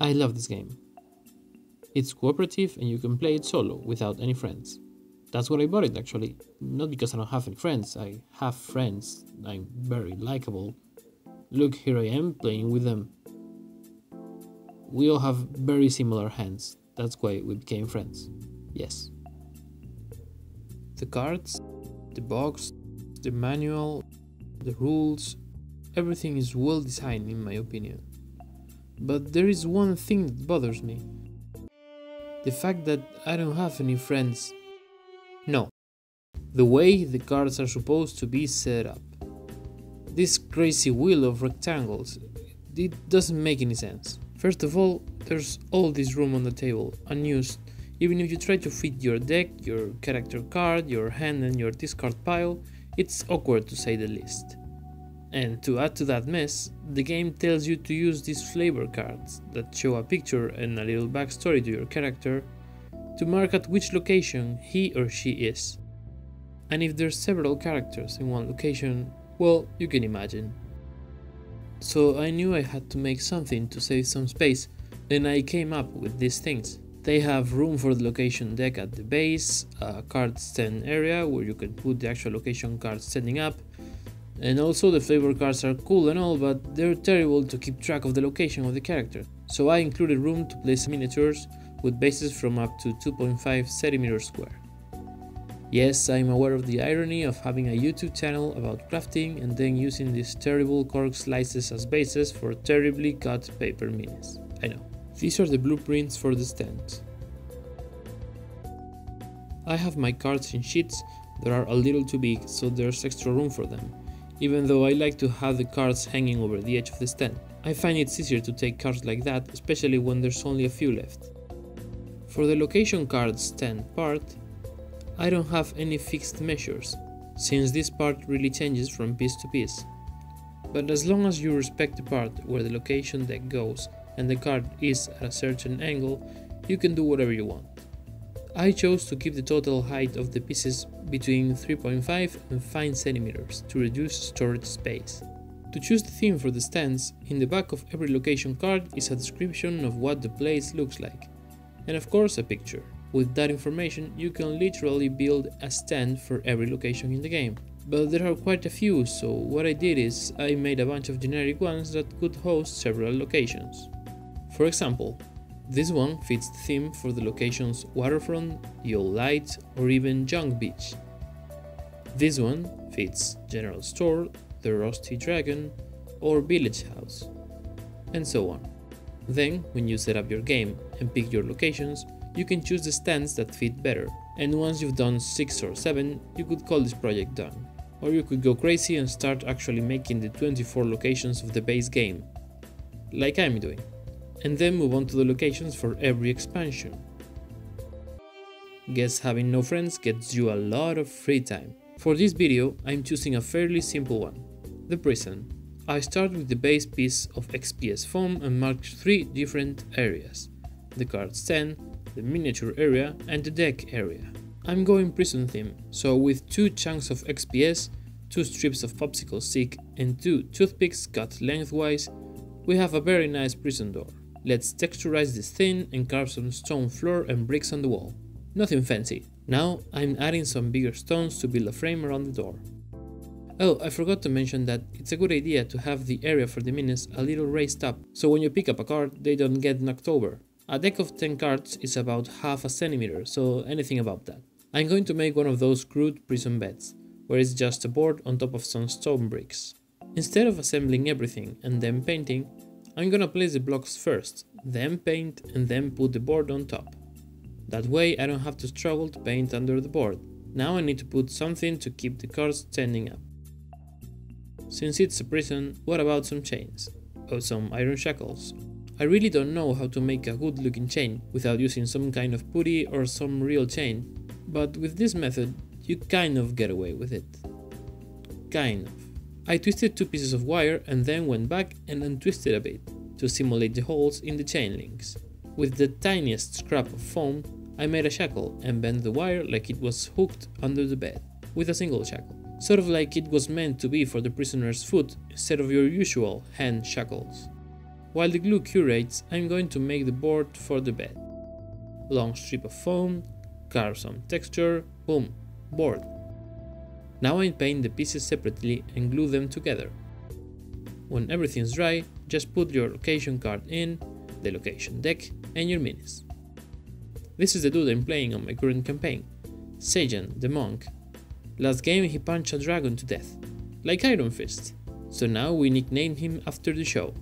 I love this game. It's cooperative and you can play it solo without any friends. That's what I bought it actually, not because I don't have any friends, I have friends, I'm very likable. Look, here I am playing with them. We all have very similar hands, that's why we became friends. Yes. The cards, the box, the manual, the rules, everything is well designed in my opinion. But there is one thing that bothers me. The fact that I don't have any friends. No. The way the cards are supposed to be set up. This crazy wheel of rectangles, it doesn't make any sense. First of all, there's all this room on the table, unused. Even if you try to fit your deck, your character card, your hand and your discard pile, it's awkward to say the least. And to add to that mess, the game tells you to use these flavor cards that show a picture and a little backstory to your character to mark at which location he or she is. And if there's several characters in one location, well, you can imagine. So I knew I had to make something to save some space, and I came up with these things. They have room for the location deck at the base, a card stand area where you can put the actual location cards standing up, and also the flavor cards are cool and all, but they're terrible to keep track of the location of the character. So I included room to place miniatures with bases from up to 2.5 cm square. Yes, I'm aware of the irony of having a YouTube channel about crafting and then using these terrible cork slices as bases for terribly cut paper minis. I know. These are the blueprints for the stand. I have my cards in sheets that are a little too big, so there's extra room for them, even though I like to have the cards hanging over the edge of the stand. I find it's easier to take cards like that, especially when there's only a few left. For the location card stand part, I don't have any fixed measures, since this part really changes from piece to piece. But as long as you respect the part where the location deck goes and the card is at a certain angle, you can do whatever you want. I chose to keep the total height of the pieces between 3.5 and 5 cm to reduce storage space. To choose the theme for the stands, in the back of every location card is a description of what the place looks like, and of course a picture. With that information, you can literally build a stand for every location in the game. But there are quite a few, so what I did is I made a bunch of generic ones that could host several locations. For example, this one fits the theme for the locations Waterfront, Yule Light, or even Junk Beach. This one fits General Store, the Rusty Dragon, or Village House, and so on. Then, when you set up your game and pick your locations, you can choose the stands that fit better, and once you've done 6 or 7, you could call this project done. Or you could go crazy and start actually making the 24 locations of the base game, like I'm doing, and then move on to the locations for every expansion. Guess having no friends gets you a lot of free time. For this video, I'm choosing a fairly simple one, the prison. I start with the base piece of XPS foam and marked 3 different areas: the card stand, the miniature area and the deck area. I'm going prison theme, so with 2 chunks of XPS, 2 strips of popsicle stick and 2 toothpicks cut lengthwise, we have a very nice prison door. Let's texturize this thing and carve some stone floor and bricks on the wall. Nothing fancy. Now I'm adding some bigger stones to build a frame around the door. Oh, I forgot to mention that it's a good idea to have the area for the minis a little raised up, so when you pick up a card they don't get knocked over. A deck of 10 cards is about half a centimeter, so anything about that. I'm going to make one of those crude prison beds, where it's just a board on top of some stone bricks. Instead of assembling everything and then painting, I'm gonna place the blocks first, then paint and then put the board on top. That way I don't have to struggle to paint under the board. Now I need to put something to keep the cards standing up. Since it's a prison, what about some chains? Or some iron shackles? I really don't know how to make a good looking chain without using some kind of putty or some real chain, but with this method you kind of get away with it. Kind of. I twisted 2 pieces of wire and then went back and untwisted a bit to simulate the holes in the chain links. With the tiniest scrap of foam, I made a shackle and bent the wire like it was hooked under the bed, with a single shackle, sort of like it was meant to be for the prisoner's foot instead of your usual hand shackles. While the glue curates, I'm going to make the board for the bed. Long strip of foam, carve some texture, boom, board. Now I paint the pieces separately and glue them together. When everything's dry, just put your location card in, the location deck, and your minis. This is the dude I'm playing on my current campaign, Seijan the monk. Last game he punched a dragon to death, like Iron Fist, so now we nicknamed him after the show.